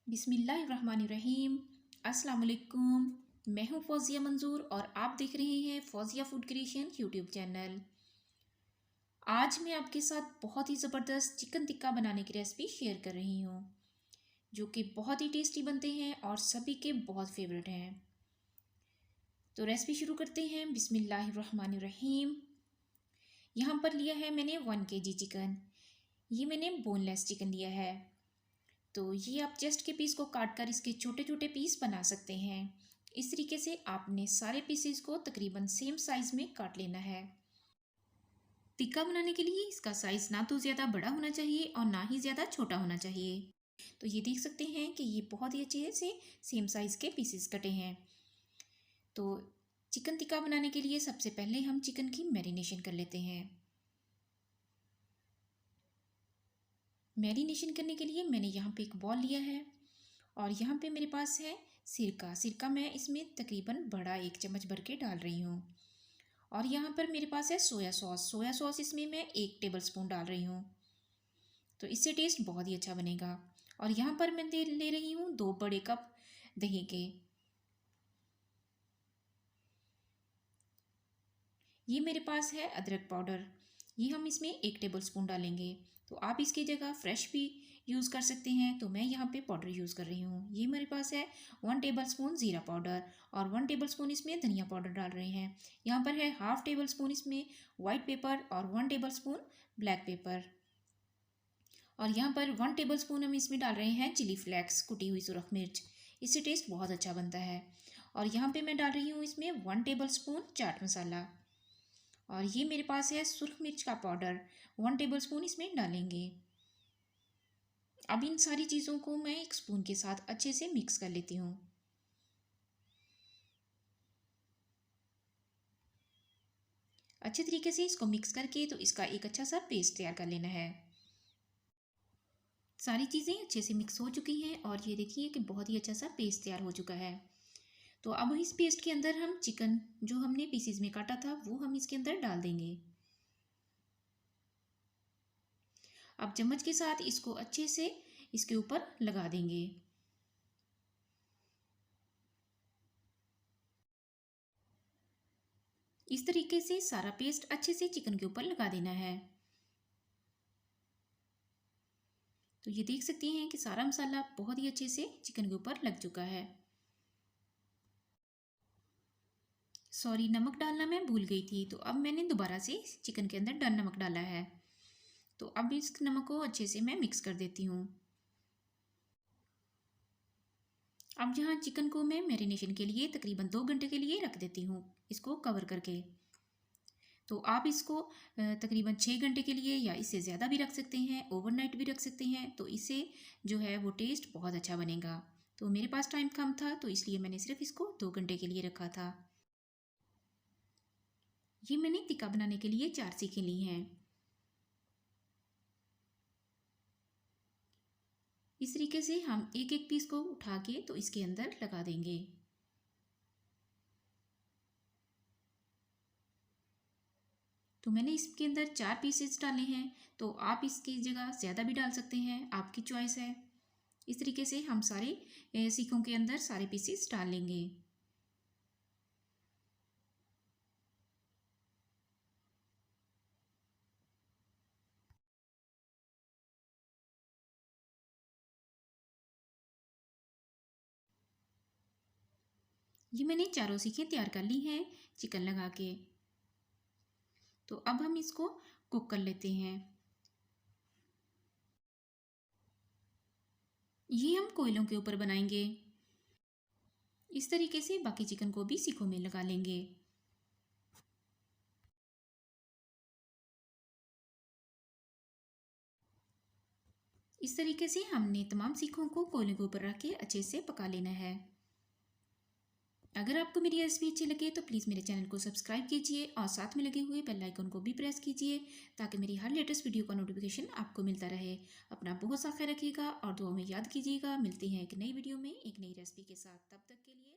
बिस्मिल्लाहिर्रहमानिर्रहीम। अस्सलाम वालेकुम। मैं हूँ फौजिया मंजूर और आप देख रहे हैं Fauzia food creation YouTube channel. आज मैं आपके साथ बहुत ही ज़बरदस्त चिकन टिक्का बनाने की रेसिपी शेयर कर रही हूँ, जो कि बहुत ही टेस्टी बनते हैं और सभी के बहुत फेवरेट हैं। तो रेसिपी शुरू करते हैं। बिस्मिल्लाहिर्रहमानिर्रहीम। यहाँ पर लिया है मैंने 1 kg चिकन। ये मैंने बोनलेस चिकन लिया है। तो ये आप चेस्ट के पीस को काट कर इसके छोटे छोटे पीस बना सकते हैं। इस तरीके से आपने सारे पीसेस को तकरीबन सेम साइज़ में काट लेना है। टिक्का बनाने के लिए इसका साइज़ ना तो ज़्यादा बड़ा होना चाहिए और ना ही ज़्यादा छोटा होना चाहिए। तो ये देख सकते हैं कि ये बहुत ही अच्छे से सेम साइज़ के पीसेस कटे हैं। तो चिकन टिक्का बनाने के लिए सबसे पहले हम चिकन की मैरिनेशन कर लेते हैं। मैरिनेशन करने के लिए मैंने यहाँ पे एक बॉल लिया है और यहाँ पे मेरे पास है सिरका मैं इसमें तकरीबन बड़ा 1 चम्मच भर के डाल रही हूँ। और यहाँ पर मेरे पास है सोया सॉस इसमें मैं 1 टेबलस्पून डाल रही हूँ। तो इससे टेस्ट बहुत ही अच्छा बनेगा। और यहाँ पर मैं ले रही हूँ 2 बड़े कप दही के। ये मेरे पास है अदरक पाउडर, ये हम इसमें 1 टेबलस्पून डालेंगे। तो आप इसकी जगह फ्रेश भी यूज़ कर सकते हैं, तो मैं यहाँ पे पाउडर यूज़ कर रही हूँ। ये मेरे पास है 1 टेबलस्पून ज़ीरा पाउडर और 1 टेबलस्पून इसमें धनिया पाउडर डाल रहे हैं। यहाँ पर है हाफ़ टेबलस्पून इसमें वाइट पेपर और 1 टेबलस्पून ब्लैक पेपर। और यहाँ पर 1 टेबलस्पून हम इसमें डाल रहे हैं चिली फ्लेक्स, कुटी हुई सुरख मिर्च। इससे टेस्ट बहुत अच्छा बनता है। और यहाँ पे मैं डाल रही हूँ इसमें 1 टेबलस्पून चाट मसाला। और ये मेरे पास है सुरख मिर्च का पाउडर, 1 टेबलस्पून इसमें डालेंगे। अब इन सारी चीज़ों को मैं एक स्पून के साथ अच्छे से मिक्स कर लेती हूँ। अच्छे तरीके से इसको मिक्स करके तो इसका एक अच्छा सा पेस्ट तैयार कर लेना है। सारी चीज़ें अच्छे से मिक्स हो चुकी हैं और ये देखिए कि बहुत ही अच्छा सा पेस्ट तैयार हो चुका है। तो अब इस पेस्ट के अंदर हम चिकन जो हमने पीसीज में काटा था वो हम इसके अंदर डाल देंगे। अब चम्मच के साथ इसको अच्छे से इसके ऊपर लगा देंगे। इस तरीके से सारा पेस्ट अच्छे से चिकन के ऊपर लगा देना है। तो ये देख सकते हैं कि सारा मसाला बहुत ही अच्छे से चिकन के ऊपर लग चुका है। सॉरी, नमक डालना मैं भूल गई थी, तो अब मैंने दोबारा से चिकन के अंदर नमक डाला है। तो अब इस नमक को अच्छे से मैं मिक्स कर देती हूँ। अब यहाँ चिकन को मैं मैरिनेशन के लिए तकरीबन 2 घंटे के लिए रख देती हूँ, इसको कवर करके। तो आप इसको तकरीबन 6 घंटे के लिए या इससे ज़्यादा भी रख सकते हैं, ओवरनाइट भी रख सकते हैं। तो इससे जो है वो टेस्ट बहुत अच्छा बनेगा। तो मेरे पास टाइम कम था तो इसलिए मैंने सिर्फ इसको 2 घंटे के लिए रखा था। ये मैंने टिक्का बनाने के लिए 4 सीखें ली हैं। इस तरीके से हम एक एक पीस को उठा के तो इसके अंदर लगा देंगे। तो मैंने इसके अंदर 4 पीसेस डाले हैं, तो आप इसकी जगह ज़्यादा भी डाल सकते हैं, आपकी चॉइस है। इस तरीके से हम सारे सीखों के अंदर सारे पीसेस डाल लेंगे। ये मैंने चारों सीखें तैयार कर ली हैं चिकन लगा के। तो अब हम इसको कुक कर लेते हैं। ये हम कोयलों के ऊपर बनाएंगे। इस तरीके से बाकी चिकन को भी सीखों में लगा लेंगे। इस तरीके से हमने तमाम सीखों को कोयले के ऊपर रख के अच्छे से पका लेना है। अगर आपको मेरी रेसिपी अच्छी लगे तो प्लीज़ मेरे चैनल को सब्सक्राइब कीजिए और साथ में लगे हुए बेल आइकन को भी प्रेस कीजिए, ताकि मेरी हर लेटेस्ट वीडियो का नोटिफिकेशन आपको मिलता रहे। अपना बहुत सा ख्याल रखिएगा और दुआ में याद कीजिएगा। मिलती हैं एक नई वीडियो में एक नई रेसिपी के साथ। तब तक के लिए